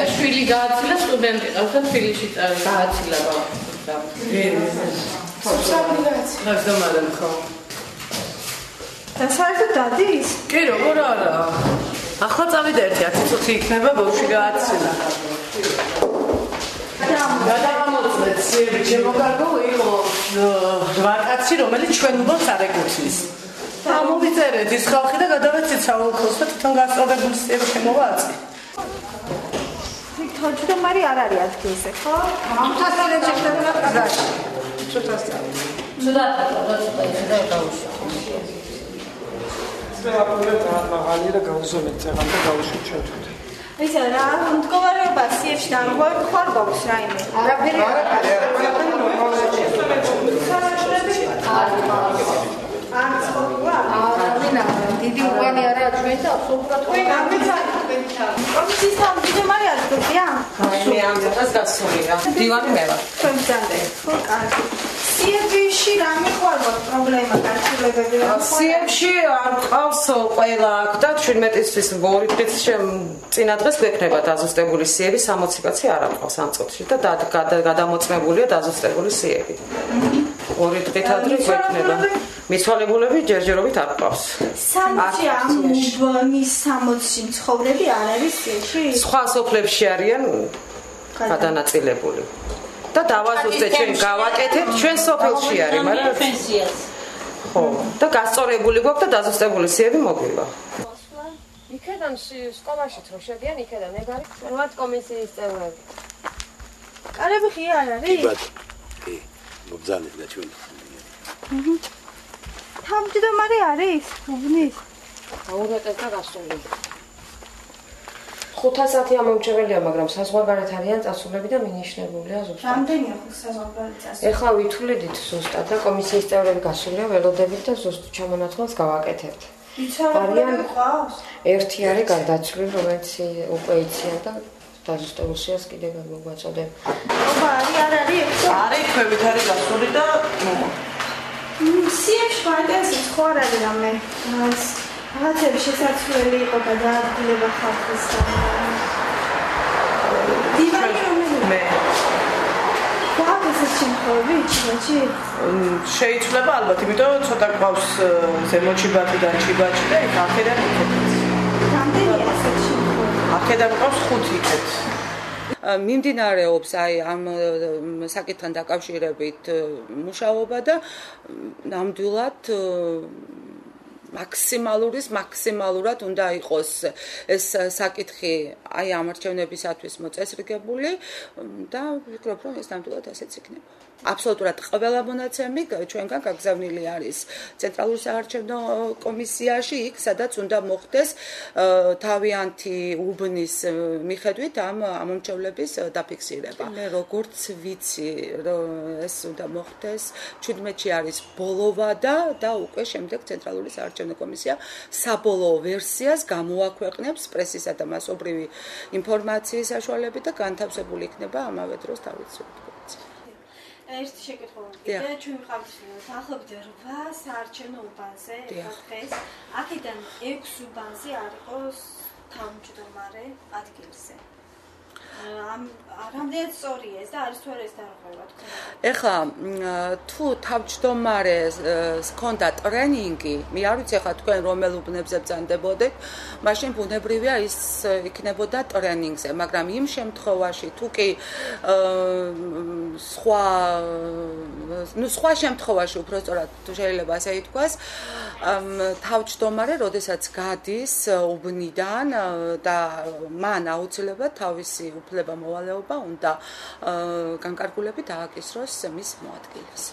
და შვილი გააცილა სტუდენტი ყავს და თბილისში გააცილა ბავშვს და ნახდომადან ხო და საერთოდ დადის? კი როგორ არა ახლა წავიდა ერთი 10 წუთი იქნება ბავშვი გააცილა გადავამოწმეთ სიები ჩემო კარგო იყო 8 კაცი რომელიც ჩვენ უბანს არ ეკუთვნის და მოვიწერეთ ის ხალხი და გადავეცით საოლქოს და თვითონ გასწავლებული სიები შემოვაწი თავმჯდომარე არ არის ადგილზე ხო? ამთასთან შეხვდება პაგაში ცოტასთან ცუდად გავუშვა მაღალი და გავუსვენეთ წეღან და გავუშვით ჩვენთვის. ისა რა მდგომარეობა სიებში დამღვევი ხარ გვაქვს რაიმე? არაფერი დიდი უყანი არა ჩვენ და აბსოლუტურად კომისიის თავმჯდომარე ადგილია? მე ამ დღეს გასულია დივანი მე ვარ ჩვენ ბრძანდე ხო კარგი სიებში რამე ხვალ პრობლემა გასულებები სიებში არ ყავს ყველა აქ და 17-ისთვის 2 დღის წინა დღეს გვექნება დაზუსტებული სიები 60 კაცი არ ყავს ამ წუთში და გადამოწმებულია დაზუსტებული სიები 2 დღით ადრე გვექნება მიცვალებულები ჯერჯერობით არ ყავს 60 ამის 60-ში მცხოვრები არ არის სიაში სხვა სოფლებში არიან გადანაწილებული და დავაზუსტეთ ჩვენ გავაკეთეთ ჩვენ სოფელში არის მაგრამ პენსიას ხო და გასწორებული გვაქვს და დაზუსტებული სიები მოგვივა იქედან სკოლაში რო შედიან იქედან ეგ არის პირველად კომისიის წევრები კარები ღია არ არის კი მობძანეთ და ჩვენ თავმჯდომარე არის უბნის აურეტეს და გასული 500 ამომრჩეველია, მაგრამ საზღვარგარეთ არიან წასულები და მინიშნებულია ზუსტად. რამდენია საზღვარგარეთ წასული? ეხლა ვითვლიდით ზუსტად და კომისიის წევრები გასულია, ველოდებით და ზუსტ ჩამონათვალს გავაკეთებთ. იცავენ ყავს? ერთი არის გარდაცვლილი, რომელიც უკვე იციან და დაზუსტებულს კიდე მოგვაწოდებ. ობა არ არის? არის ქვევით არის გასული და სიებში მაგას ხო არ არის რამე? რაღაცები შესაძლებელი იყო გადაადგილება ხალხის დივანი რომელი? მე გვაქვს შემთხვევები ჩიბაჭი? შეიძლება ალბათ, იმიტომ ცოტა ყავს ზემოჩიბათიდან ჩიბაჭი და აქედან იქეთ. რამდენია ასეთი შემთხვევები? აქედან ყავს 5 იქეთ. მიმდინარეობს აი ამ საკითხთან დაკავშირებით მუშაობა და ნამდვილად მაქსიმალურად უნდა იყოს ეს საკითხი აი ამ არჩევნებისათვის მოწესრიგებული და ვფიქრობ რომ ეს ნამდვილად ასეც იქნება. აბსოლუტურად ყველა მონაცემი ჩვენგან გაგზავნილი არის ცენტრალურ საარჩევნო კომისიაში იქ სადაც უნდა მოხდეს თავიანთი უბნის მიხედვით ამ ამომრჩევლების დაფიქსირება. მე როგორც ვიცი ეს უნდა მოხდეს 17-ში არის ბოლო ვადა და უკვე შემდეგ ცენტრალური საარჩევნო კომისია საბოლოო ვერსიას გამოაქვეყნებს პრესისა და მასობრივი ინფორმაციის საშუალებით და განთავსებული იქნება ამავე დროს თავისუფლად. ერთი შეკითხვა კიდე ჩვენ ვიყავთ დაახლოებით 8 საარჩევნო უბანზე დღეს აქედან 6 უბანზე არ იყოს თავმჯდომარე ადგილზე რამდენად სწორია ეს და არის თუ არა ეს დაახლოება თქვენ ეხლა თუ თავმჯდომარეს ჰქონდა ტრენინგი მე არ ვიცი ეხლა თქვენ რომელ უბნებზე ბრძანდებოდეთ მაშინ ბუნებრივია ის იქნებოდა ტრენინგზე მაგრამ იმ შემთხვევაში თუ კი სხვა შემთხვევაში უბრალოდ თუ შეიძლება ასე ითქვას თავმჯდომარე როდესაც გადის უბნიდან და მან აუცილებლად თავისი უფლება მოვალეობა უნდა განკარგულებით დააკისროს მის მოადგილეს.